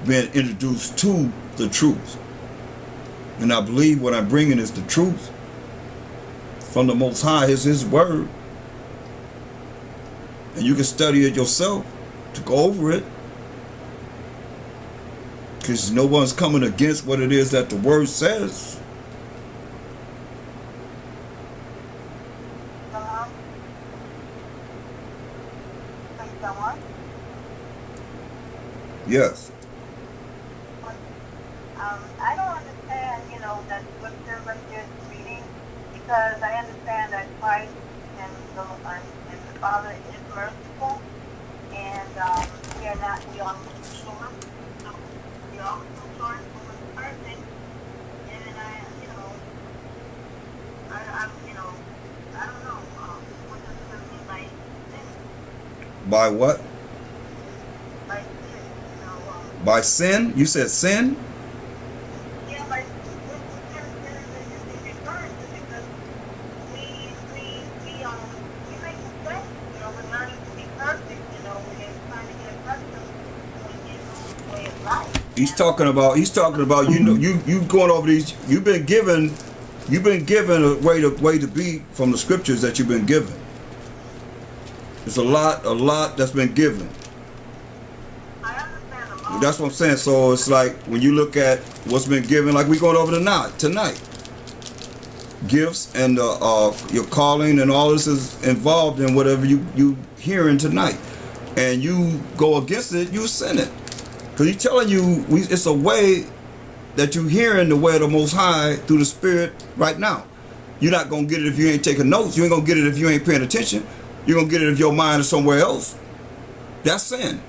been introduced to the truth. And I believe what I'm bringing is the truth from the Most High, is His Word. And you can study it yourself to go over it. Because no one's coming against what it is that the Word says. Yes. I don't understand, that scripture that you're reading, because I understand that Christ and the Father is merciful, and we are not, we are short, so we are short from a person, and I don't know, what does it mean by sin? By what? By sin, By sin? You said sin? Yeah, by sin is referring to, because we make mistakes, we're learning to be perfect, we're trying to get accustomed to a new way of life. He's talking about you going over these. You've been given a way to be from the scriptures that you've been given. There's a lot that's been given. That's what I'm saying. So it's like when you look at what's been given, like we're going over tonight. Gifts and your calling and all this is involved in whatever you hearing tonight, and you go against it, you sin it. Because He's telling you it's a way that you hearing the way of the Most High through the Spirit right now. You're not gonna get it if you ain't taking notes. You ain't gonna get it if you ain't paying attention. You're gonna get it if your mind is somewhere else. That's sin.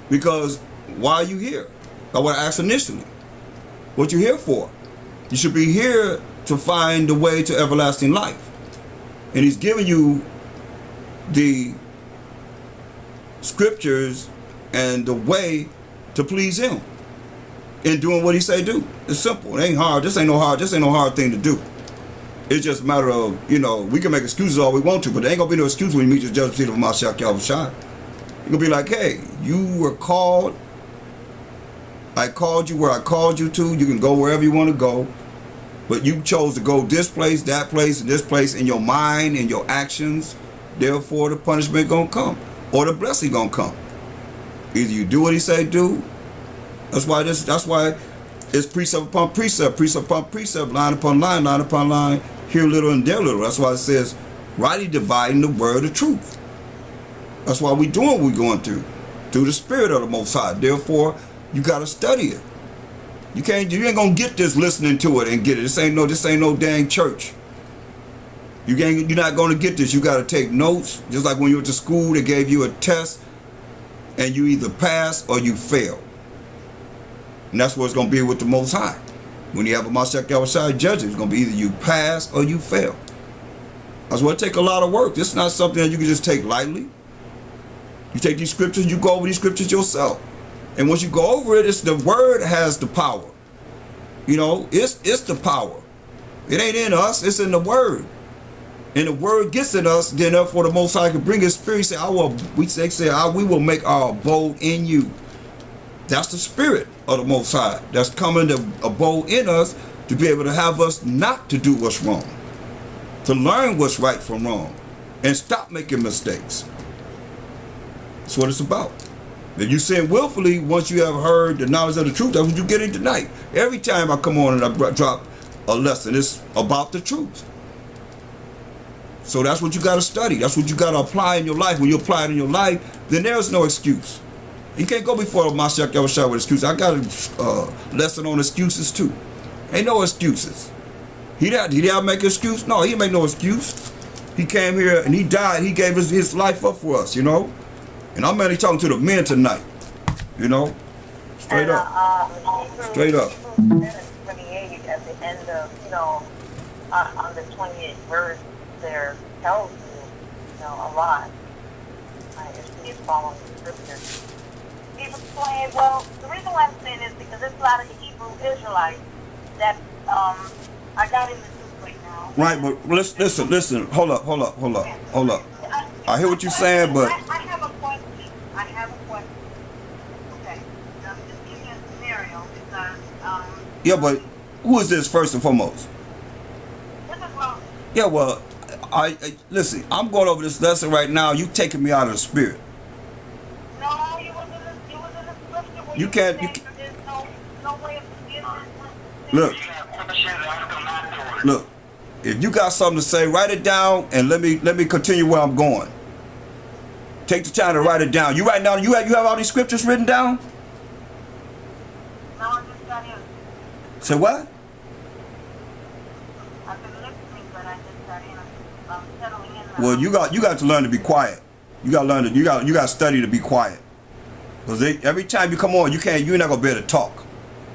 Because why are you here? I want to ask initially, what you here for? You should be here to find the way to everlasting life. And He's giving you the scriptures and the way to please Him in doing what He say do. It's simple. It ain't hard. This ain't no hard thing to do. It's just a matter of, we can make excuses all we want to, but there ain't gonna be no excuse when you meet the judgment seat of Mashiach Yahushua. You're gonna be like, hey, you were called. I called you where I called you to. You can go wherever you want to go. But you chose to go this place, that place, and this place in your mind and your actions. Therefore, the punishment gonna come. Or the blessing gonna come. Either you do what He say do. That's why it's precept upon precept, precept upon precept, line upon line, line upon line, here little and there little. That's why it says, rightly dividing the word of truth. That's why we doing what we're going through the Spirit of the Most High. Therefore, you gotta study it. You ain't gonna get this listening to it and get it. This ain't no dang church. You're not gonna get this. You gotta take notes. Just like when you went to school, they gave you a test, and you either pass or you fail. And that's what it's gonna be with the Most High. When you have a Mashiach Yahushua judging, it's gonna be either you pass or you fail. That's why it take a lot of work. This is not something that you can just take lightly. You take these scriptures, you go over these scriptures yourself. And once you go over it, it's the word has the power. It's the power. It ain't in us, it's in the word. And the word gets in us, then therefore the Most High can bring His Spirit. Say, we will make our abode in you. That's the Spirit of the Most High that's coming to abode in us to be able to have us not to do what's wrong, to learn what's right from wrong, and stop making mistakes. That's what it's about. If you sin willfully, once you have heard the knowledge of the truth, that's what you get in tonight. Every time I come on and I drop a lesson, it's about the truth. So that's what you got to study. That's what you got to apply in your life. When you apply it in your life, then there's no excuse. You can't go before Mashiach Yahushua with excuses. I got a lesson on excuses too. Ain't no excuses. He didn't make an excuse? No, he didn't make no excuse. He came here and He died. He gave his life up for us, And I'm mainly talking to the men tonight, straight up. Straight up. 28 at the end of, on the 28th verse there tells you, a lot. If you follow the scripture. He was playing, the reason why I'm saying this is because there's a lot of Hebrew Israelites that I got in the truth right now. Right, but listen. Hold up. I hear what you're saying, but I have a question. Okay. because Yeah, but who is this first and foremost? this is Moses. Yeah, well, I listen. I'm going over this lesson right now. You taking me out of the spirit. No, you was in the scripture where You you can't. said there's no way of forgetting this. Look. Look. If you got something to say, write it down and let me continue where I'm going. Take the time to write it down. You write down. You have all these scriptures written down. No, I just got in. Say what? I've been listening, but I just got in. I'm settling in. Well, you got to learn to be quiet. You got to learn to you got to study to be quiet. Because every time you come on, you're not gonna be able to talk,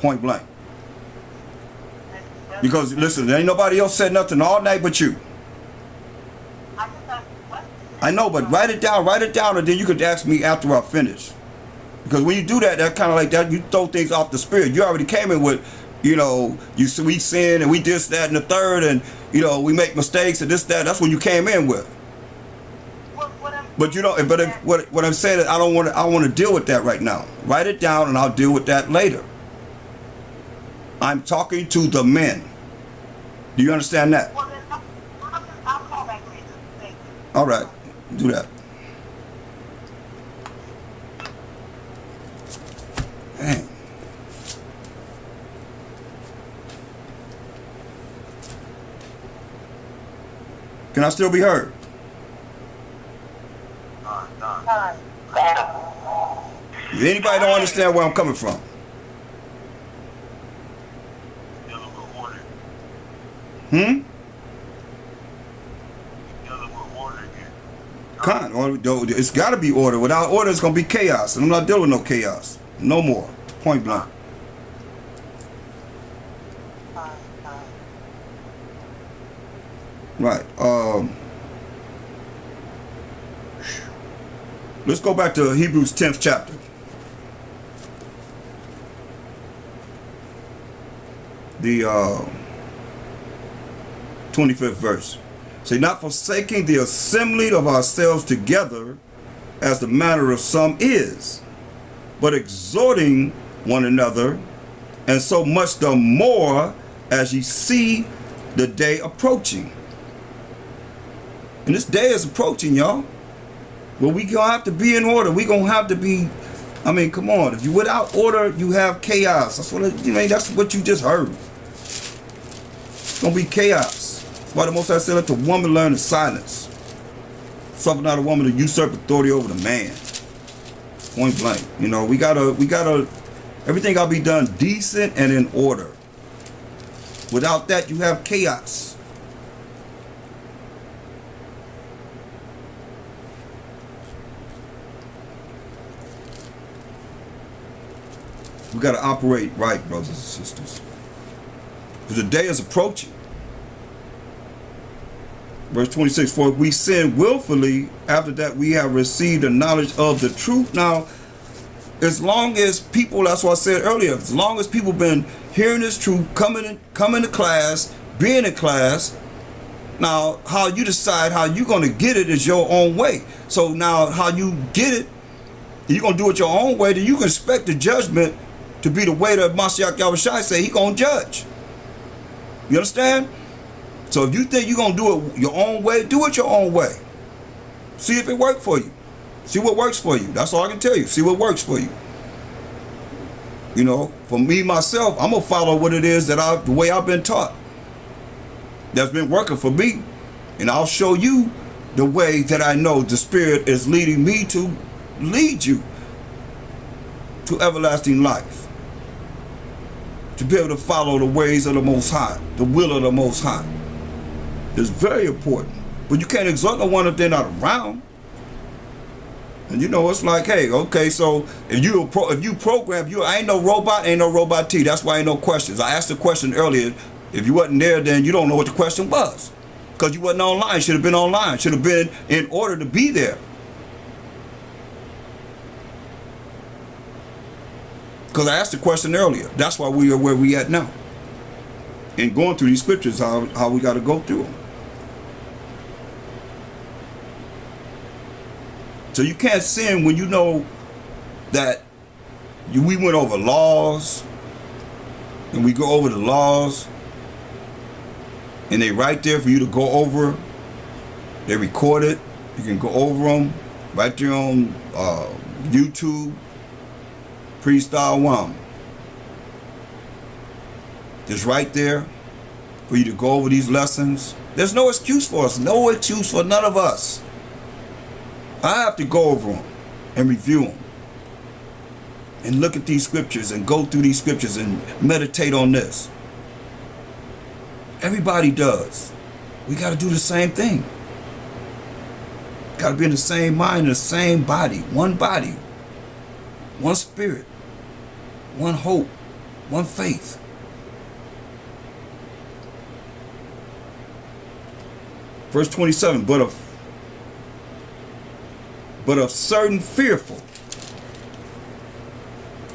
point blank. Because listen, there ain't nobody else said nothing all night but you. I just asked what? I know, but write it down, and then you could ask me after I finish. Because when you do that, that's kind of like that. You throw things off the spirit. You already came in with, we sin and we this, that, and the third, and we make mistakes and this, that. That's what you came in with. But what I'm saying is I want to deal with that right now. Write it down, and I'll deal with that later. I'm talking to the men. Do you understand that? Well, then I'll call back later. Thank you. All right, do that. Dang. Can I still be heard? If anybody don't understand where I'm coming from? It's got to be order. Without order, it's going to be chaos. And I'm not dealing with no chaos. No more. Point blank. Right. Let's go back to Hebrews 10th chapter. The 25th verse. Say, not forsaking the assembly of ourselves together, as the manner of some is, but exhorting one another, and so much the more as ye see the day approaching. And this day is approaching, y'all. Well, we gonna have to be in order. We gonna have to be. I mean, come on. If you without order, you have chaos. That's what you just heard. It's gonna be chaos. That's why the Most High said, "Let the woman learn in silence. Suffer not a woman to usurp authority over the man." Point blank. We gotta. Everything gotta be done decent and in order. Without that, you have chaos. We got to operate right, brothers and sisters. Because the day is approaching. Verse 26, for if we sin willfully, after that we have received the knowledge of the truth. Now, as long as people, that's what I said earlier, as long as people been hearing this truth, coming to class, being in class, now how you decide how you're going to get it is your own way. So now how you get it, you're going to do it your own way, then you can expect the judgment to be the way that Mashiach Yahushua say he gonna judge. You understand? So if you think you're gonna do it your own way, do it your own way. See if it works for you. See what works for you. That's all I can tell you. See what works for you. For me myself, I'm gonna follow what it is that the way I've been taught. That's been working for me, and I'll show you the way that I know the Spirit is leading me to lead you to everlasting life. To be able to follow the ways of the Most High, the will of the Most High. It's very important. But you can't exhort no one if they're not around. And it's like, hey, okay, so if you program, I ain't no robot T. That's why ain't no questions. I asked the question earlier. If you wasn't there, then you don't know what the question was. Because you wasn't online. Should have been online. Should have been in order to be there. Because I asked the question earlier. That's why we are where we at now. And going through these scriptures, how we got to go through them. So you can't sin when you know that we went over laws, and we go over the laws, and they right there for you to go over. They record it. You can go over them right there on YouTube. Priest Thaahwam. It's right there for you to go over these lessons. There's no excuse for us. No excuse for none of us. I have to go over them and review them and look at these scriptures and go through these scriptures and meditate on this. Everybody does. We got to do the same thing. Got to be in the same mind, in the same body, one spirit, one hope, one faith. Verse 27, but of certain fearful.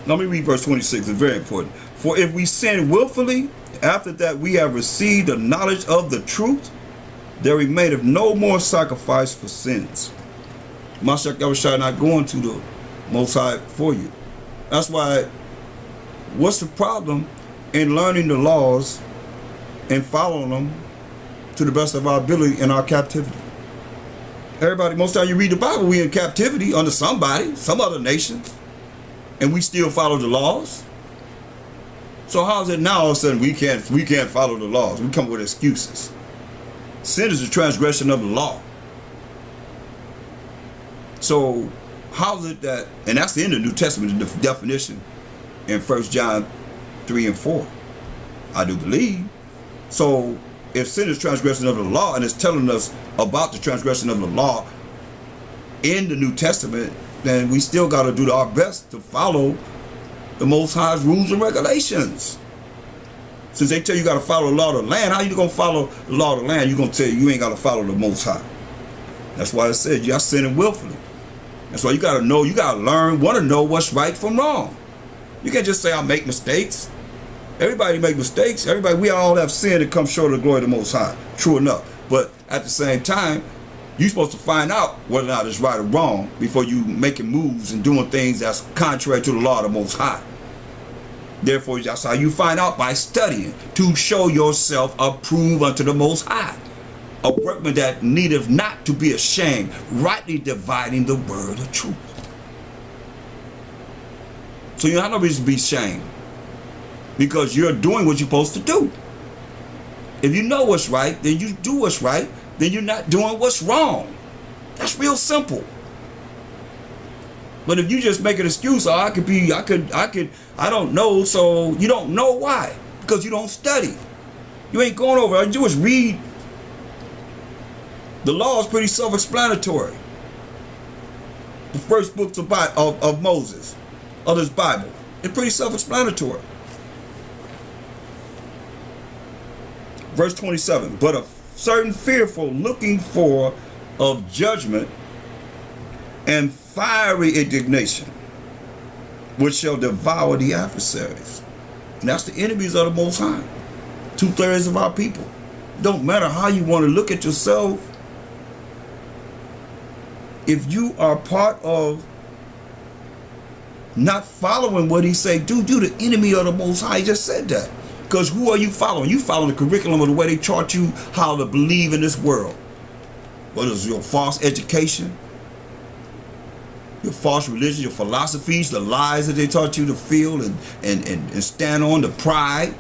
Let me read verse 26, it's very important. For if we sin willfully, after that we have received the knowledge of the truth, there remaineth no more sacrifice for sins. Mashiach Yahushua not going to the Most High for you. That's why, what's the problem in learning the laws and following them to the best of our ability in our captivity? Everybody, most time you read the Bible, we in captivity under somebody, some other nation, and we still follow the laws. So how is it now all of a sudden we can't follow the laws? We come with excuses. Sin is the transgression of the law. So how is it that, and that's in the New Testament, the definition in 1 John 3 and 4, I do believe. So if sin is transgression of the law, and it's telling us about the transgression of the law in the New Testament, then we still got to do our best to follow the Most High's rules and regulations. Since they tell you got to follow the law of the land, how you going to follow the law of the land? You're going to tell you ain't got to follow the Most High. That's why it says you're sinning willfully. That's why you got to know, you got to learn, want to know what's right from wrong. You can't just say I make mistakes. Everybody make mistakes. Everybody, we all have sin that comes short of the glory of the Most High. True enough. But at the same time, you're supposed to find out whether or not it's right or wrong before you making moves and doing things that's contrary to the law of the Most High. Therefore, that's how you find out, by studying, to show yourself approved unto the Most High. A workman that needeth not to be ashamed, rightly dividing the word of truth. So you have no reason to be ashamed, because you're doing what you're supposed to do. If you know what's right, then you do what's right, then you're not doing what's wrong. That's real simple. But if you just make an excuse, I don't know, so you don't know why. Because you don't study. You ain't going over. All you do is read. The law is pretty self-explanatory. The first books of Moses, of this Bible, it's pretty self-explanatory. Verse 27, but a certain fearful looking for of judgment and fiery indignation, which shall devour the adversaries. And that's the enemies of the Most High. 2/3 of our people. Don't matter how you want to look at yourself. If you are part of not following what he say do, you the enemy of the Most High. He just said that. Because who are you following? You follow the curriculum of the way they taught you how to believe in this world. What is your false education? Your false religion, your philosophies, the lies that they taught you to feel and stand on, the pride.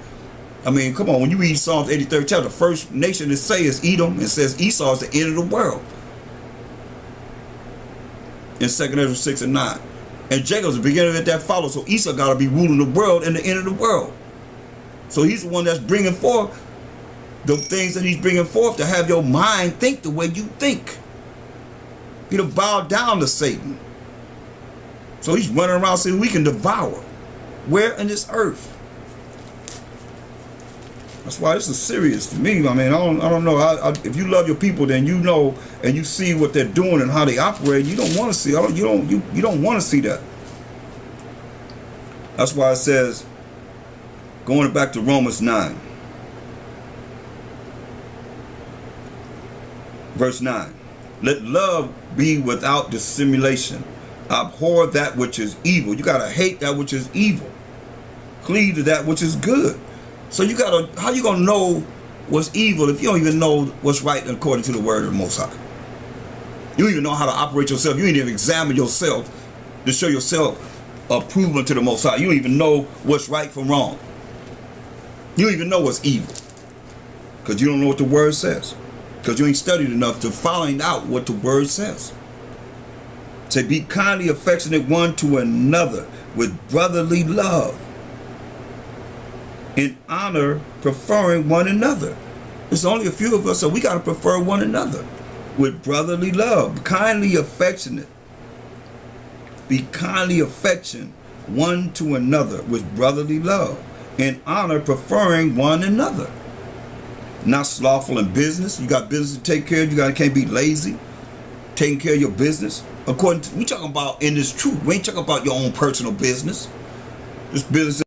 I mean, come on, when you read Psalms 83rd chapter, the first nation to say is Edom. It says Esau is the end of the world. In 2nd Ezra 6 and 9. And Jacob's the beginning of that follow. So Esau got to be ruling the world and the end of the world. So he's the one that's bringing forth the things that he's bringing forth to have your mind think the way you think. He'll bow down to Satan. So he's running around saying we can devour. Where in this earth? That's why this is serious to me. I mean, I don't know. If you love your people, then you know and you see what they're doing and how they operate. You don't want to see. You don't want to see that. That's why it says, going back to Romans 9, verse 9. Let love be without dissimulation. Abhor that which is evil. You got to hate that which is evil. cleave to that which is good. So you gotta, how you gonna know what's evil if you don't even know what's right according to the word of the Most High? You don't even know how to operate yourself. You ain't even examine yourself to show yourself approval to the Most High. You don't even know what's right from wrong. You don't even know what's evil, because you don't know what the word says, because you ain't studied enough to find out what the word says. Say, be kindly affectionate one to another with brotherly love, in honor, preferring one another. There's only a few of us, so we got to prefer one another with brotherly love. Kindly affectionate. Be kindly affectionate one to another with brotherly love, in honor, preferring one another. Not slothful in business. You got business to take care of. You can't be lazy. Taking care of your business. According to, we talking about in this truth. We ain't talking about your own personal business. This business